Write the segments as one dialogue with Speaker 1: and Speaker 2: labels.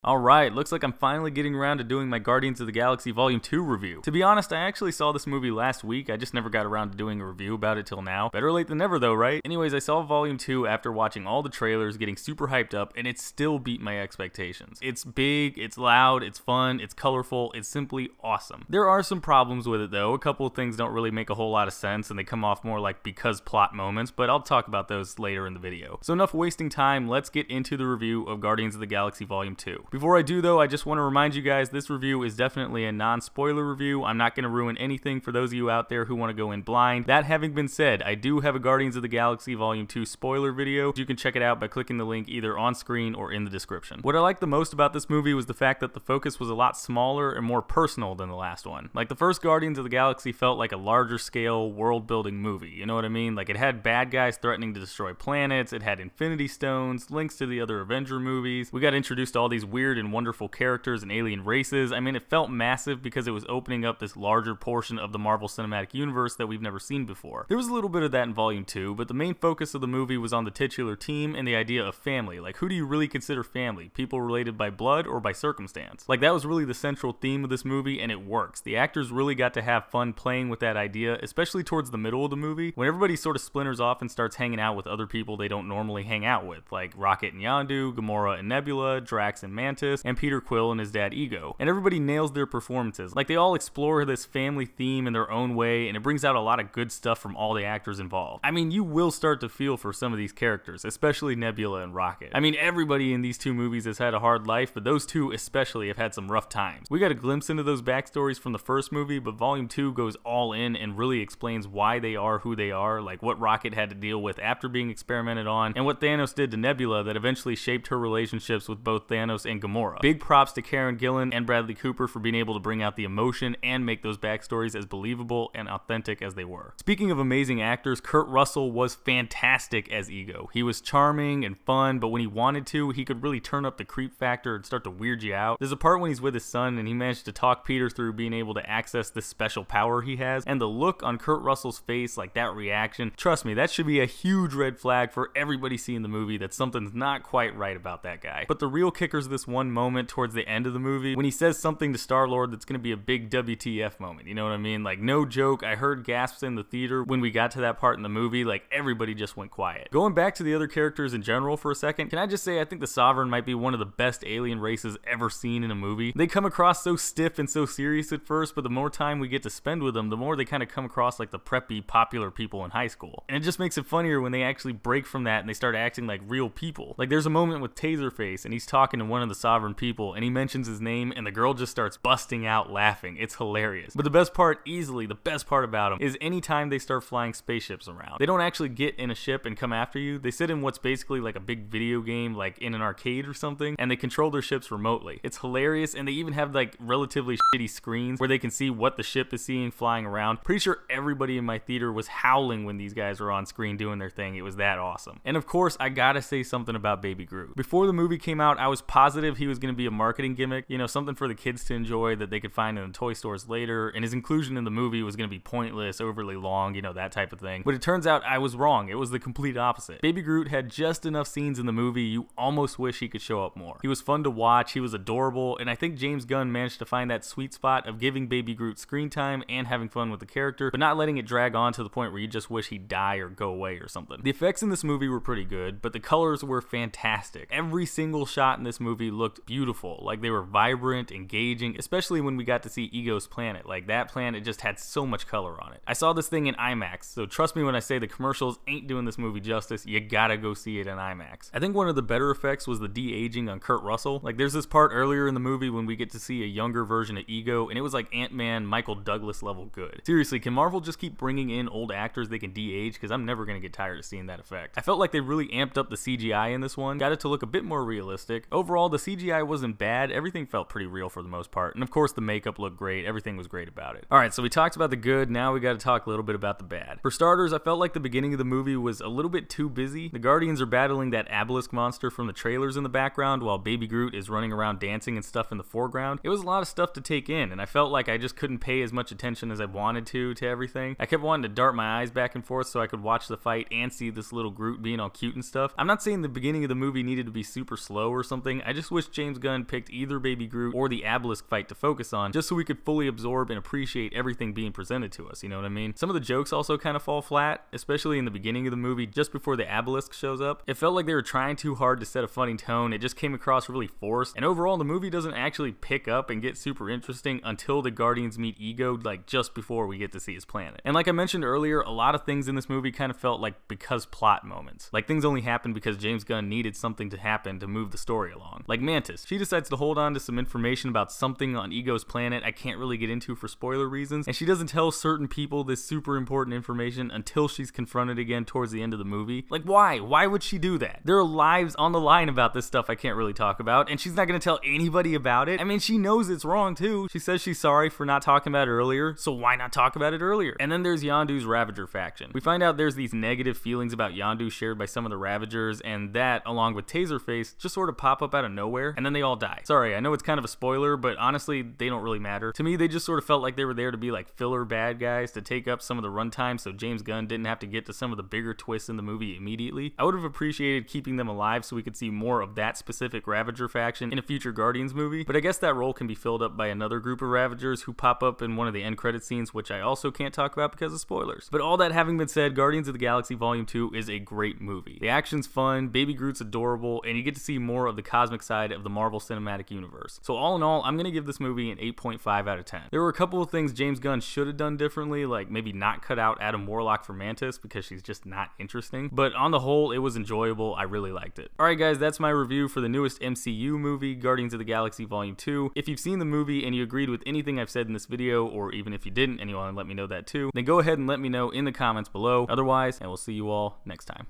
Speaker 1: Alright, looks like I'm finally getting around to doing my Guardians of the Galaxy Volume 2 review. To be honest, I actually saw this movie last week, I just never got around to doing a review about it till now. Better late than never though, right? Anyways, I saw Volume 2 after watching all the trailers, getting super hyped up, and it still beat my expectations. It's big, it's loud, it's fun, it's colorful, it's simply awesome. There are some problems with it though, a couple of things don't really make a whole lot of sense, and they come off more like because plot moments, but I'll talk about those later in the video. So enough wasting time, let's get into the review of Guardians of the Galaxy Volume 2. Before I do though, I just want to remind you guys this review is definitely a non-spoiler review. I'm not going to ruin anything for those of you out there who want to go in blind. That having been said, I do have a Guardians of the Galaxy Volume 2 spoiler video. You can check it out by clicking the link either on screen or in the description. What I liked the most about this movie was the fact that the focus was a lot smaller and more personal than the last one. Like the first Guardians of the Galaxy felt like a larger scale world building movie, you know what I mean? Like it had bad guys threatening to destroy planets, it had Infinity Stones, links to the other Avenger movies, we got introduced to all these weird and wonderful characters and alien races. I mean, it felt massive because it was opening up this larger portion of the Marvel Cinematic Universe that we've never seen before. There was a little bit of that in Volume 2, but the main focus of the movie was on the titular team and the idea of family. Like, who do you really consider family? People related by blood or by circumstance? Like, that was really the central theme of this movie, and it works. The actors really got to have fun playing with that idea, especially towards the middle of the movie, when everybody sort of splinters off and starts hanging out with other people they don't normally hang out with, like Rocket and Yondu, Gamora and Nebula, Drax and Mantis, and Peter Quill and his dad Ego. And everybody nails their performances. Like, they all explore this family theme in their own way, and it brings out a lot of good stuff from all the actors involved. I mean, you will start to feel for some of these characters, especially Nebula and Rocket. I mean, everybody in these two movies has had a hard life, but those two especially have had some rough times. We got a glimpse into those backstories from the first movie, but Volume 2 goes all in and really explains why they are who they are, like what Rocket had to deal with after being experimented on, and what Thanos did to Nebula that eventually shaped her relationships with both Thanos and Gamora. Big props to Karen Gillan and Bradley Cooper for being able to bring out the emotion and make those backstories as believable and authentic as they were. Speaking of amazing actors, Kurt Russell was fantastic as Ego. He was charming and fun, but when he wanted to, he could really turn up the creep factor and start to weird you out. There's a part when he's with his son and he managed to talk Peter through being able to access this special power he has, and the look on Kurt Russell's face, like that reaction, trust me, that should be a huge red flag for everybody seeing the movie that something's not quite right about that guy. But the real kicker's this one moment towards the end of the movie when he says something to Star-Lord that's gonna be a big WTF moment, you know what I mean? Like, no joke, I heard gasps in the theater when we got to that part in the movie, like everybody just went quiet. Going back to the other characters in general for a second, can I just say I think the Sovereign might be one of the best alien races ever seen in a movie. They come across so stiff and so serious at first, but the more time we get to spend with them, the more they kind of come across like the preppy, popular people in high school. And it just makes it funnier when they actually break from that and they start acting like real people. Like, there's a moment with Taserface and he's talking to one of the Sovereign people and he mentions his name and the girl just starts busting out laughing. It's hilarious. But the best part, easily the best part about them, is anytime they start flying spaceships around. They don't actually get in a ship and come after you. They sit in what's basically like a big video game, like in an arcade or something, and they control their ships remotely. It's hilarious, and they even have like relatively shitty screens where they can see what the ship is seeing flying around. Pretty sure everybody in my theater was howling when these guys were on screen doing their thing. It was that awesome. And of course, I gotta say something about Baby Groot. Before the movie came out, I was positive he was gonna be a marketing gimmick, you know, something for the kids to enjoy that they could find in the toy stores later, and his inclusion in the movie was gonna be pointless, overly long, you know, that type of thing. But it turns out I was wrong. It was the complete opposite. Baby Groot had just enough scenes in the movie you almost wish he could show up more. He was fun to watch, he was adorable, and I think James Gunn managed to find that sweet spot of giving Baby Groot screen time and having fun with the character, but not letting it drag on to the point where you just wish he'd die or go away or something. The effects in this movie were pretty good, but the colors were fantastic. Every single shot in this movie looked beautiful. Like, they were vibrant, engaging, especially when we got to see Ego's planet. Like, that planet just had so much color on it. I saw this thing in IMAX, so trust me when I say the commercials ain't doing this movie justice. You gotta go see it in IMAX. I think one of the better effects was the de-aging on Kurt Russell. Like, there's this part earlier in the movie when we get to see a younger version of Ego, and it was like Ant-Man, Michael Douglas level good. Seriously, can Marvel just keep bringing in old actors they can de-age? Because I'm never gonna get tired of seeing that effect. I felt like they really amped up the CGI in this one, got it to look a bit more realistic. Overall, the CGI wasn't bad, everything felt pretty real for the most part, and of course the makeup looked great, everything was great about it. Alright, so we talked about the good, now we gotta talk a little bit about the bad. For starters, I felt like the beginning of the movie was a little bit too busy. The Guardians are battling that obelisk monster from the trailers in the background, while Baby Groot is running around dancing and stuff in the foreground. It was a lot of stuff to take in, and I felt like I just couldn't pay as much attention as I wanted to everything. I kept wanting to dart my eyes back and forth so I could watch the fight and see this little Groot being all cute and stuff. I'm not saying the beginning of the movie needed to be super slow or something, I just wish wish James Gunn picked either Baby Groot or the Obelisk fight to focus on, just so we could fully absorb and appreciate everything being presented to us, you know what I mean? Some of the jokes also kind of fall flat, especially in the beginning of the movie, just before the Obelisk shows up. It felt like they were trying too hard to set a funny tone. It just came across really forced, and overall the movie doesn't actually pick up and get super interesting until the Guardians meet Ego, like just before we get to see his planet. And like I mentioned earlier, a lot of things in this movie kind of felt like because plot moments. Like things only happened because James Gunn needed something to happen to move the story along. Like Mantis, she decides to hold on to some information about something on Ego's planet I can't really get into for spoiler reasons, and she doesn't tell certain people this super important information until she's confronted again towards the end of the movie. Like why? Why would she do that? There are lives on the line about this stuff I can't really talk about, and she's not gonna tell anybody about it. I mean, she knows it's wrong too. She says she's sorry for not talking about it earlier, so why not talk about it earlier? And then there's Yondu's Ravager faction. We find out there's these negative feelings about Yondu shared by some of the Ravagers, and that, along with Taserface, just sort of pop up out of nowhere, and then they all die. Sorry, I know it's kind of a spoiler, but honestly, they don't really matter. To me, they just sort of felt like they were there to be like filler bad guys to take up some of the runtime so James Gunn didn't have to get to some of the bigger twists in the movie immediately. I would have appreciated keeping them alive so we could see more of that specific Ravager faction in a future Guardians movie, but I guess that role can be filled up by another group of Ravagers who pop up in one of the end credit scenes, which I also can't talk about because of spoilers. But all that having been said, Guardians of the Galaxy Volume 2 is a great movie. The action's fun, Baby Groot's adorable, and you get to see more of the cosmic side of the Marvel Cinematic Universe. So all in all, I'm gonna give this movie an 8.5 out of 10. There were a couple of things James Gunn should have done differently, like maybe not cut out Adam Warlock for Mantis because she's just not interesting, but on the whole, it was enjoyable. I really liked it. Alright guys, that's my review for the newest MCU movie, Guardians of the Galaxy Volume 2. If you've seen the movie and you agreed with anything I've said in this video, or even if you didn't and you want to let me know that too, then go ahead and let me know in the comments below. Otherwise, and we'll see you all next time.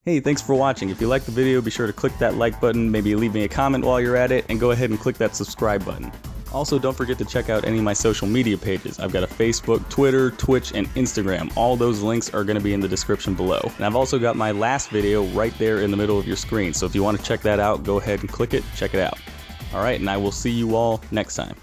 Speaker 1: Hey, thanks for watching. If you liked the video, be sure to click that like button, maybe leave me a comment while you're at it, and go ahead and click that subscribe button. Also, don't forget to check out any of my social media pages. I've got a Facebook, Twitter, Twitch, and Instagram. All those links are going to be in the description below. And I've also got my last video right there in the middle of your screen. So if you want to check that out, go ahead and click it, check it out. Alright, and I will see you all next time.